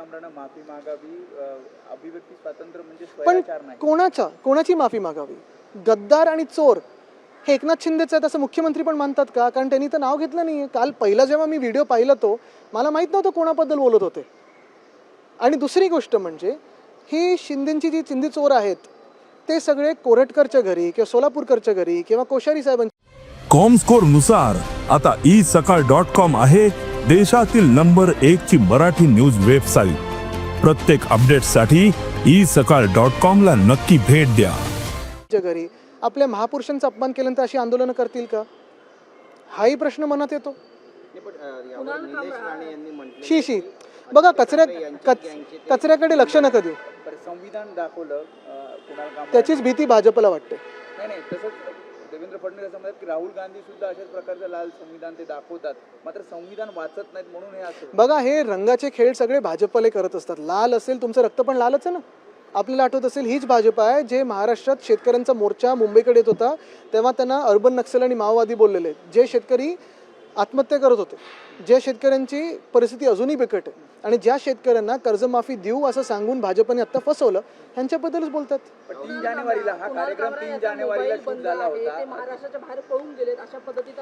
आमदारांना माफी मागावी, अभिव्यक्ती स्वातंत्र्य म्हणजे पण स्वैराचार नाही. कोणाची माफी मागावी? गद्दार आणि चोर हे एकनाथ शिंदेच आहेत असं मुख्यमंत्री पण मानतात का? कारण त्यांनी तर नाव घेतलं नाही. काल पहिला जेव्हा मी व्हिडिओ पाहिला तो मला माहीत नव्हतं कोणाबद्दल बोलत होते. आणि दुसरी गोष्ट म्हणजे ही शिंदेची जी चिंधी चोर आहेत ते सगळे कोरटकरच्या घरी किंवा सोलापूरकरच्या घरी किंवा कोश्यारी साहेबांच्या कॉमस्कोर नुसार आता isakal.com आहे देशातील नंबर 1 ची मराठी न्यूज वेबसाईट. प्रत्येक अपडेटसाठी isakal.com ला नक्की भेट द्या. घरी आपल्या महापुरुषांचा अपमान केल्यानंतर अशी आंदोलनं करतील का? हाही प्रश्न मनात येतो. शी बघा कचऱ्याकडे लक्ष नका देऊ. संविधान दाखवलं कुणाल कामत, त्याचीच भीती भाजपला वाटते. नाही तसंच देवेंद्र फडणवीस असं म्हणतात की राहुल गांधी सुद्धा अशाच प्रकारचं लाल संविधान ते दाखवतात, मात्र संविधान वाचत नाहीत म्हणून हे असं. बघा हे रंगाचे खेळ सगळे भाजपले करत असतात. लाल असेल तुमचं रक्त पण लालच आहे ना. आपल्याला आठवत असेल हीच भाजप आहे जे महाराष्ट्रात शेतकऱ्यांचा मोर्चा मुंबईकडे येत होता तेव्हा त्यांना अर्बन नक्षल आणि माओवादी बोललेले, जे शेतकरी आत्महत्या करत होते, ज्या शेतकऱ्यांची परिस्थिती अजूनही बिकट आहे आणि ज्या शेतकऱ्यांना कर्जमाफी देऊ असं सांगून भाजपने आता फसवलं ह्यांच्याबद्दलच बोलतात. 3 जानेवारीला हा कार्यक्रम 3 जानेवारीला शूट झाला होता. महाराष्ट्राच्या बाहेर पळून गेलेत अशा पद्धतीचा